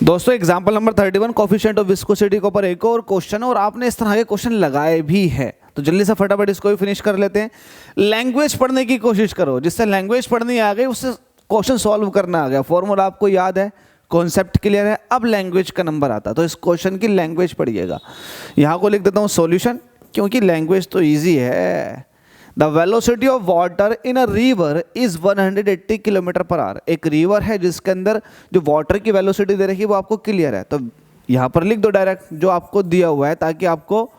दोस्तों example number 31 coefficient of viscosity के ऊपर एक और क्वेश्चन है और आपने इस तरह के क्वेश्चन लगाए भी है, तो जल्दी से फटाफट इसको भी फिनिश कर लेते हैं। लैंग्वेज पढ़ने की कोशिश करो, जिससे लैंग्वेज पढ़नी आ गई उससे क्वेश्चन सॉल्व करना आ गया, फॉर्मूला आपको याद है, कॉन्सेप्ट क्लियर है, अब लैंग्वेज का नंबर आता है। तो इस क्वेश्चन की लैंग्वेज पढ़िएगा। यहाँ को लिख देता हूँ सॉल्यूशन, क्योंकि लैंग्वेज तो ईजी है। The velocity of water in a river is 180 kilometre per our. एक रिवर है जिसके अंदर जो वाटर की वेलोसिटी दे रखी है वो आपको क्लियर है, तो यहाँ पर लिख दो डायरेक्ट जो आपको दिया हुआ है, ताकि आपको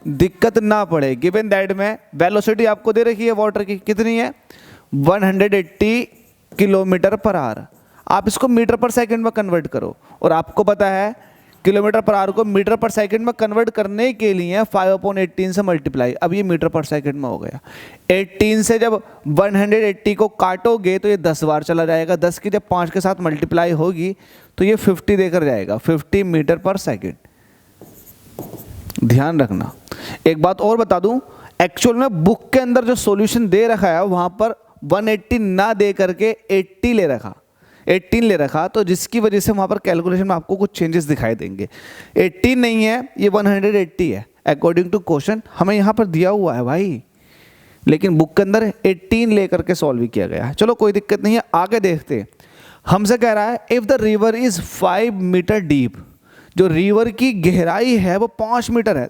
दिक्कत ना पड़े। गिवन दैट में वेलोसिटी आपको दे रखी है वाटर की, कितनी है 180 किलोमीटर पर आवर। आप इसको मीटर पर सेकंड में कन्वर्ट करो, और आपको पता है किलोमीटर पर आवर को मीटर पर सेकंड में कन्वर्ट करने के लिए 5/18 से मल्टीप्लाई। अब ये मीटर पर सेकंड में हो गया। 18 से जब 180 को काटोगे तो ये 10 बार चला जाएगा, 10 की जब 5 के साथ मल्टीप्लाई होगी तो ये 50 देकर जाएगा, 50 मीटर पर सेकंड। ध्यान रखना। एक बात और बता दूं, एक्चुअल में बुक के अंदर जो सॉल्यूशन दे रखा है वहां पर 180 ना दे करके 80 ले रखा, 18 ले रखा, तो जिसकी वजह से वहां पर कैलकुलेशन में आपको कुछ चेंजेस दिखाई देंगे। 18 नहीं है, ये 180 है अकॉर्डिंग टू क्वेश्चन, हमें यहाँ पर दिया हुआ है भाई, लेकिन बुक के अंदर 18 लेकर के सॉल्व किया गया है। चलो कोई दिक्कत नहीं है, आगे देखते हैं। हमसे कह रहा है if the river is 5 metre deep, जो रिवर की गहराई है वो 5 मीटर है।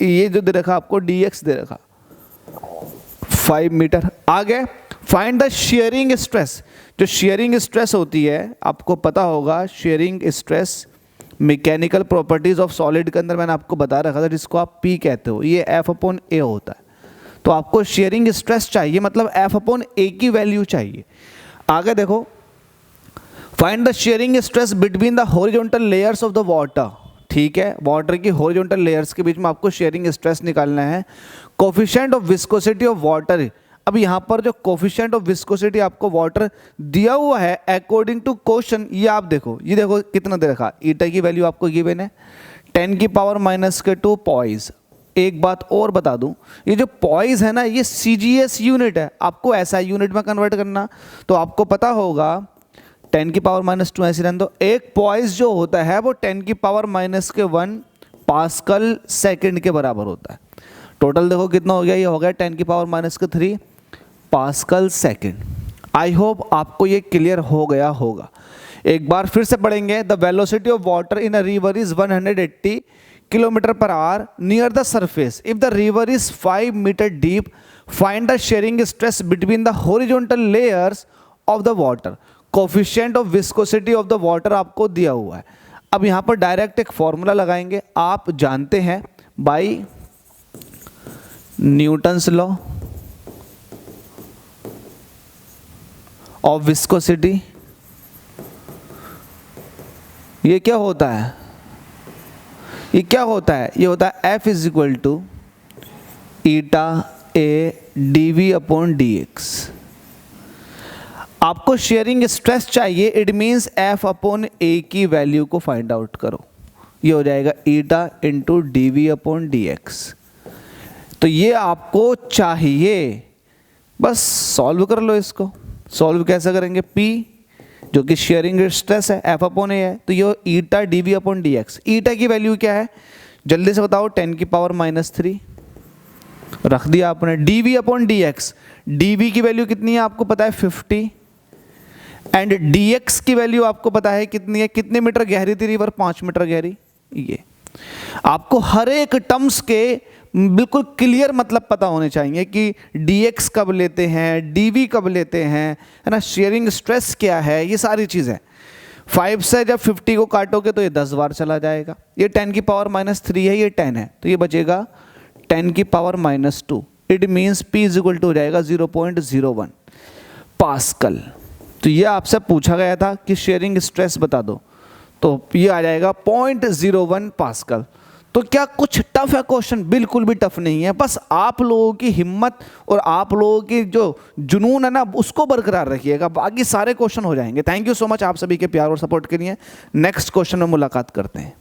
ये जो दे रखा आपको dx दे रखा 5 मीटर। आगे फाइंड द शेयरिंग स्ट्रेस। जो शेयरिंग स्ट्रेस होती है आपको पता होगा, sharing stress mechanical properties of solid के अंदर मैंने आपको बता रखा था, जिसको आप P कहते हो, ये F/A होता है। तो आपको शेयरिंग स्ट्रेस चाहिए, मतलब F/A की वैल्यू चाहिए। आगे देखो, find the shearing stress between the horizontal layers of the water. ठीक है, वाटर की हॉरिजॉन्टल लेयर्स के बीच में आपको शेयरिंग स्ट्रेस निकालना है। Coefficient of viscosity of water. अब यहाँ पर जो कोफिशिएंट ऑफ विस्कोसिटी आपको वाटर दिया हुआ है अकॉर्डिंग टू क्वेश्चन, ये आप देखो, ये देखो कितना दे रखा, ईटा की वैल्यू आपको गिवन है 10⁻⁻2 पॉइज। एक बात और बता दूं, ये जो पॉइज है ना, ये CGS यूनिट है, आपको ऐसा यूनिट में कन्वर्ट करना, तो आपको पता होगा 10⁻⁻2 ऐसे रहने दो। एक पॉइज जो होता है वो 10⁻⁻1 पास्कल सेकेंड के बराबर होता है। टोटल देखो कितना हो गया, ये हो गया 10⁻⁻3 पास्कल सेकेंड। आई होप आपको ये क्लियर हो गया होगा। एक बार फिर से पढ़ेंगे। The velocity of water in a river is 180 kilometre per hour near the surface. If the river is 5 metre deep, find the shearing stress between the horizontal layers of the water. Coefficient of viscosity of the water आपको दिया हुआ है। अब यहाँ पर direct एक formula लगाएंगे। आप जानते हैं by Newton's law of viscosity. ये क्या होता है, ये क्या होता है, ये होता है F = ηA/dV/dx। आपको शेयरिंग स्ट्रेस चाहिए, इट मीन्स F/A की वैल्यू को फाइंड आउट करो। ये हो जाएगा ईटा × dV/dx। तो ये आपको चाहिए, बस सॉल्व कर लो इसको। सॉल्व कैसे करेंगे, P जो कि शेयरिंग स्ट्रेस है, F/A है, तो ये ईटा dV/dx। ईटा की वैल्यू क्या है जल्दी से बताओ, 10⁻³ रख दिया आपने। dV/dx, dV की वैल्यू कितनी है आपको पता है 50, एंड dx की वैल्यू आपको पता है कितनी है, कितने मीटर गहरी थी रिवर, 5 मीटर गहरी। ये आपको हर एक टर्म्स के बिल्कुल क्लियर मतलब पता होने चाहिए कि dx कब लेते हैं, dv कब लेते हैं, है ना, शेयरिंग स्ट्रेस क्या है, ये सारी चीज़ें। 5 से जब 50 को काटोगे तो ये 10 बार चला जाएगा। ये 10⁻³ है, ये 10 है, तो ये बचेगा 10⁻²। इट मीन्स P = हो जाएगा 0.01 पास्कल। तो ये आपसे पूछा गया था कि शेयरिंग स्ट्रेस बता दो, तो ये आ जाएगा 0.01 पास्कल। तो क्या कुछ टफ है क्वेश्चन? बिल्कुल भी टफ नहीं है, बस आप लोगों की हिम्मत और आप लोगों की जो जुनून है ना, उसको बरकरार रखिएगा, बाकी सारे क्वेश्चन हो जाएंगे। थैंक यू सो मच आप सभी के प्यार और सपोर्ट के लिए। नेक्स्ट क्वेश्चन में मुलाकात करते हैं।